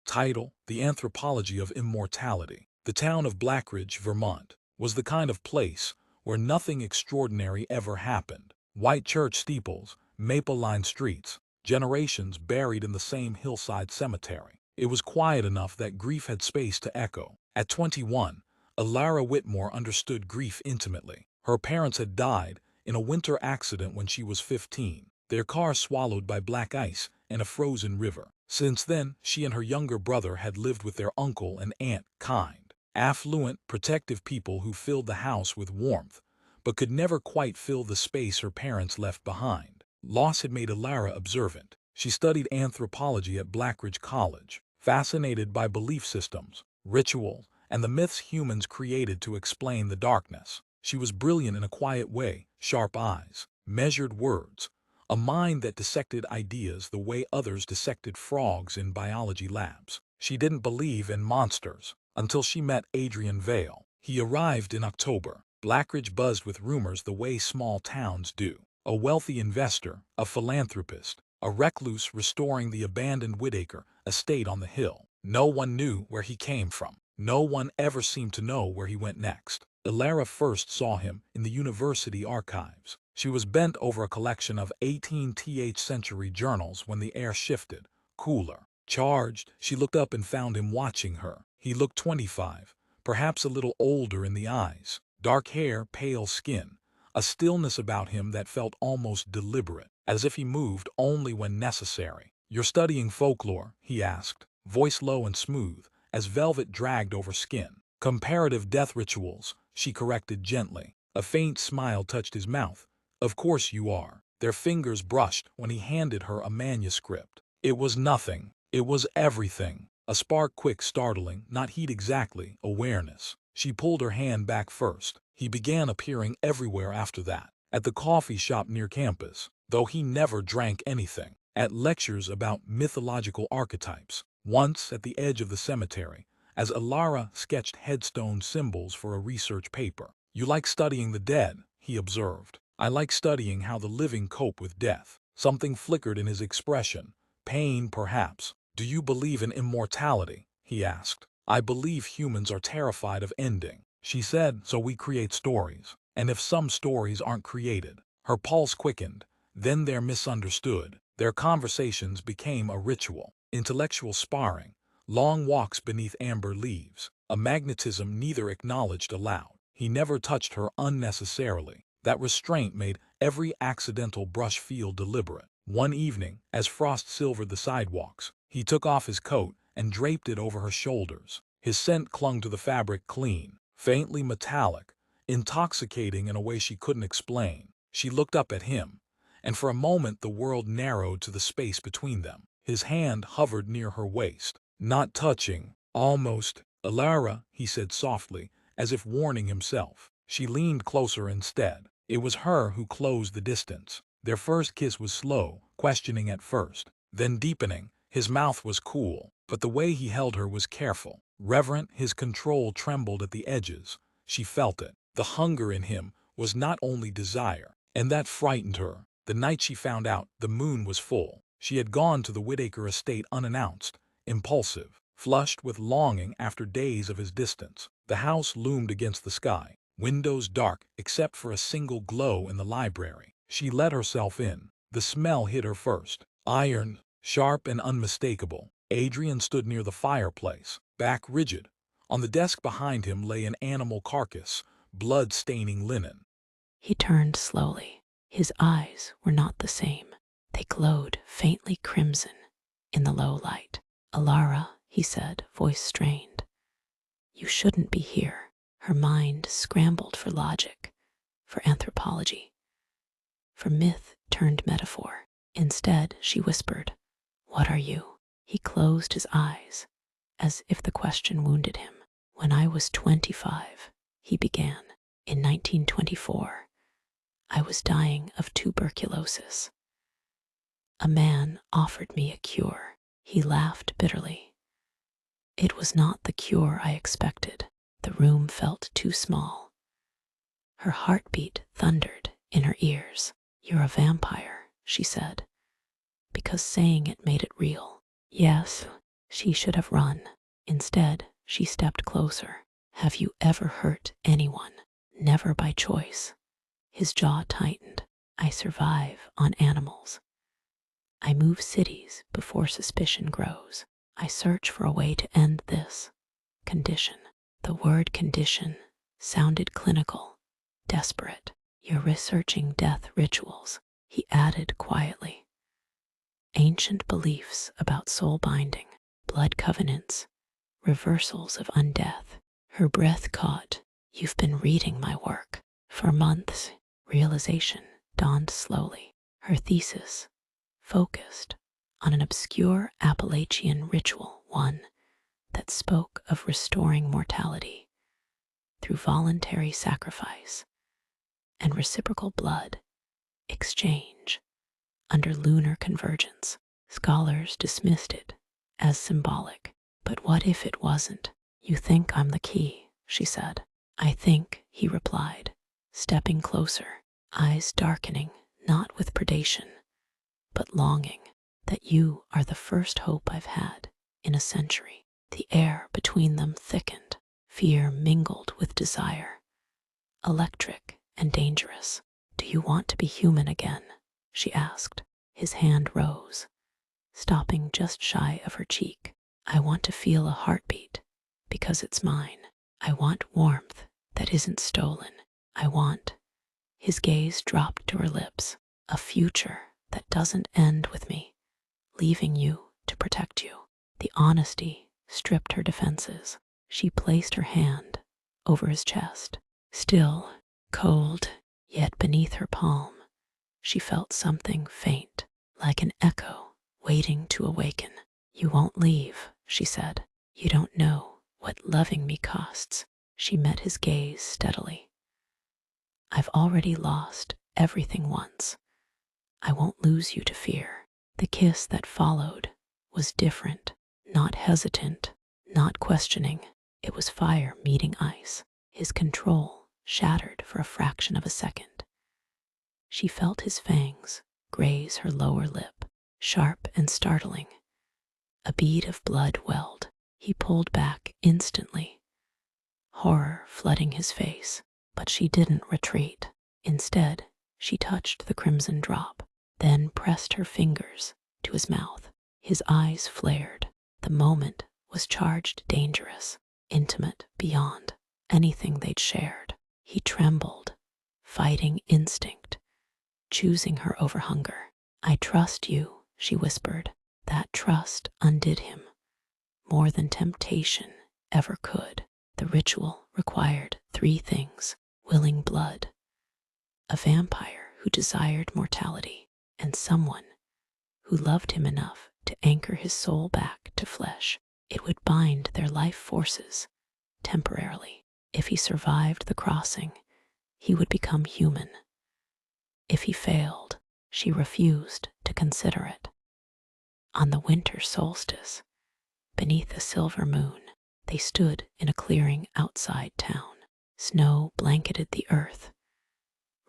Title: The Anthropology of Immortality. The town of Blackridge, Vermont, was the kind of place where nothing extraordinary ever happened. White church steeples, maple-lined streets, generations buried in the same hillside cemetery. It was quiet enough that grief had space to echo. At 21, Alara Whitmore understood grief intimately. Her parents had died in a winter accident when she was 15, their car swallowed by black ice and a frozen river. Since then, she and her younger brother had lived with their uncle and aunt, kind, affluent, protective people who filled the house with warmth, but could never quite fill the space her parents left behind. Loss had made Alara observant. She studied anthropology at Blackridge College, fascinated by belief systems, rituals, and the myths humans created to explain the darkness. She was brilliant in a quiet way, sharp eyes, measured words, a mind that dissected ideas the way others dissected frogs in biology labs. She didn't believe in monsters until she met Adrian Vale. He arrived in October. Blackridge buzzed with rumors the way small towns do. A wealthy investor, a philanthropist, a recluse restoring the abandoned Whitaker estate on the hill. No one knew where he came from. No one ever seemed to know where he went next. Alara first saw him in the university archives. She was bent over a collection of 18th century journals when the air shifted, cooler. Charged, she looked up and found him watching her. He looked 25, perhaps a little older in the eyes. Dark hair, pale skin, a stillness about him that felt almost deliberate, as if he moved only when necessary. "You're studying folklore?" he asked, voice low and smooth, as velvet dragged over skin. "Comparative death rituals," she corrected gently. A faint smile touched his mouth. "Of course you are." Their fingers brushed when he handed her a manuscript. It was nothing. It was everything. A spark, quick, startling, not heat exactly, awareness. She pulled her hand back first. He began appearing everywhere after that. At the coffee shop near campus, though he never drank anything. At lectures about mythological archetypes. Once at the edge of the cemetery, as Alara sketched headstone symbols for a research paper. "You like studying the dead," he observed. "I like studying how the living cope with death." Something flickered in his expression. Pain, perhaps. "Do you believe in immortality?" he asked. "I believe humans are terrified of ending," she said, "so we create stories. And if some stories aren't created." Her pulse quickened. Then they're misunderstood. Their conversations became a ritual. Intellectual sparring. Long walks beneath amber leaves. A magnetism neither acknowledged aloud. He never touched her unnecessarily. That restraint made every accidental brush feel deliberate. One evening, as frost silvered the sidewalks, he took off his coat and draped it over her shoulders. His scent clung to the fabric, clean, faintly metallic, intoxicating in a way she couldn't explain. She looked up at him, and for a moment the world narrowed to the space between them. His hand hovered near her waist. "Not touching, almost." "Alara," he said softly, as if warning himself. She leaned closer instead. It was her who closed the distance. Their first kiss was slow, questioning at first, then deepening. His mouth was cool, but the way he held her was careful, reverent. His control trembled at the edges. She felt it. The hunger in him was not only desire, and that frightened her. The night she found out the moon was full, she had gone to the Whitaker estate unannounced, impulsive, flushed with longing after days of his distance. The house loomed against the sky, windows dark except for a single glow in the library. She let herself in. The smell hit her first. Iron, sharp and unmistakable. Adrian stood near the fireplace, back rigid. On the desk behind him lay an animal carcass, blood staining linen. He turned slowly. His eyes were not the same. They glowed faintly crimson in the low light. "Alara," he said, voice strained. "You shouldn't be here." Her mind scrambled for logic, for anthropology, for myth turned metaphor. Instead, she whispered, "What are you?" He closed his eyes, as if the question wounded him. "When I was 25, he began. In 1924, I was dying of tuberculosis. A man offered me a cure." He laughed bitterly. "It was not the cure I expected." The room felt too small. Her heartbeat thundered in her ears. "You're a vampire," she said, because saying it made it real. "Yes, She should have run. Instead, she stepped closer. Have you ever hurt anyone? Never by choice. His jaw tightened. I survive on animals. I move cities before suspicion grows. I search for a way to end this condition. The word condition sounded clinical, desperate. You're researching death rituals, he added quietly. Ancient beliefs about soul binding, blood covenants, reversals of undeath. Her breath caught. You've been reading my work. For months, realization dawned slowly. Her thesis focused on an obscure Appalachian ritual, one that spoke of restoring mortality through voluntary sacrifice and reciprocal blood exchange under lunar convergence. Scholars dismissed it as symbolic. But what if it wasn't? You think I'm the key, she said. I think, he replied, stepping closer, eyes darkening, not with predation, but longing, that you are the first hope I've had in a century. The air between them thickened. Fear mingled with desire, electric and dangerous. Do you want to be human again? She asked. His hand rose, stopping just shy of her cheek. I want to feel a heartbeat, because it's mine. I want warmth that isn't stolen. I want. His gaze dropped to her lips. A future that doesn't end with me, leaving you to protect you. The honesty stripped her defenses. She placed her hand over his chest. Still, cold, yet beneath her palm, she felt something faint, like an echo waiting to awaken. You won't leave, she said. You don't know what loving me costs. She met his gaze steadily. I've already lost everything once. I won't lose you to fear. The kiss that followed was different, not hesitant, not questioning. It was fire meeting ice. His control shattered for a fraction of a second. She felt his fangs graze her lower lip, sharp and startling. A bead of blood welled. He pulled back instantly, horror flooding his face. But she didn't retreat. Instead, she touched the crimson drop, then pressed her fingers to his mouth. His eyes flared. The moment was charged, dangerous, intimate beyond anything they'd shared. He trembled, fighting instinct, choosing her over hunger. I trust you, she whispered. That trust undid him, more than temptation ever could. The ritual required 3 things: willing blood, a vampire who desired mortality, and someone who loved him enough to anchor his soul back to flesh. It would bind their life forces temporarily. If he survived the crossing, he would become human. If he failed, she refused to consider it. On the winter solstice, beneath a silver moon, they stood in a clearing outside town. Snow blanketed the earth,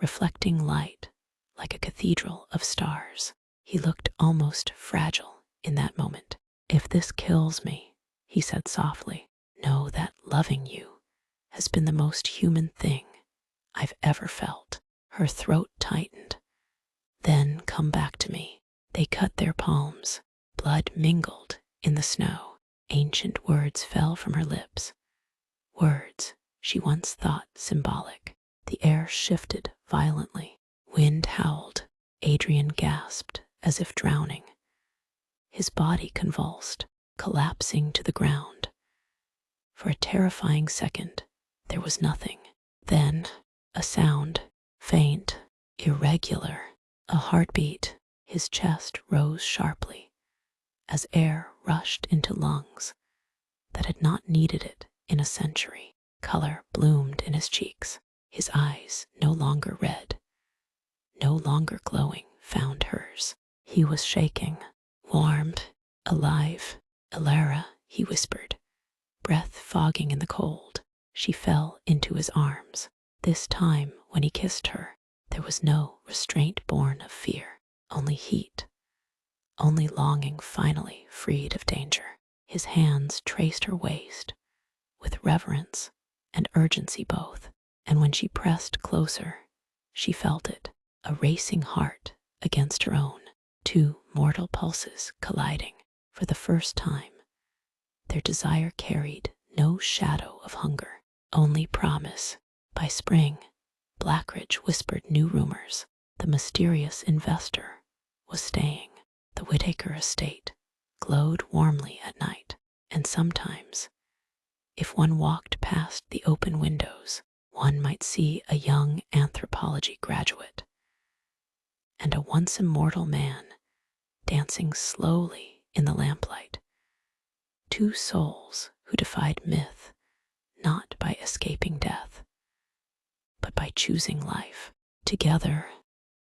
reflecting light like a cathedral of stars. He looked almost fragile in that moment. If this kills me, he said softly, know that loving you has been the most human thing I've ever felt. Her throat tightened. Then come back to me. They cut their palms. Blood mingled in the snow. Ancient words fell from her lips. Words she once thought symbolic. The air shifted violently. Wind howled. Adrian gasped as if drowning. His body convulsed, collapsing to the ground. For a terrifying second, there was nothing. Then, a sound, faint, irregular, a heartbeat. His chest rose sharply as air rushed into lungs that had not needed it in a century. Color bloomed in his cheeks. His eyes, no longer red, no longer glowing, found hers. He was shaking, warm, alive. Elara, he whispered, breath fogging in the cold. She fell into his arms. This time, when he kissed her, there was no restraint born of fear, only heat, only longing finally freed of danger. His hands traced her waist with reverence and urgency both, and when she pressed closer, she felt it, a racing heart against her own, two mortal pulses colliding. For the first time, their desire carried no shadow of hunger, only promise. By spring, Blackridge whispered new rumors. The mysterious investor was staying. The Whittaker estate glowed warmly at night, and sometimes, if one walked past the open windows, one might see a young anthropology graduate and a once immortal man dancing slowly in the lamplight. Two souls who defied myth, not by escaping death, but by choosing life. Together,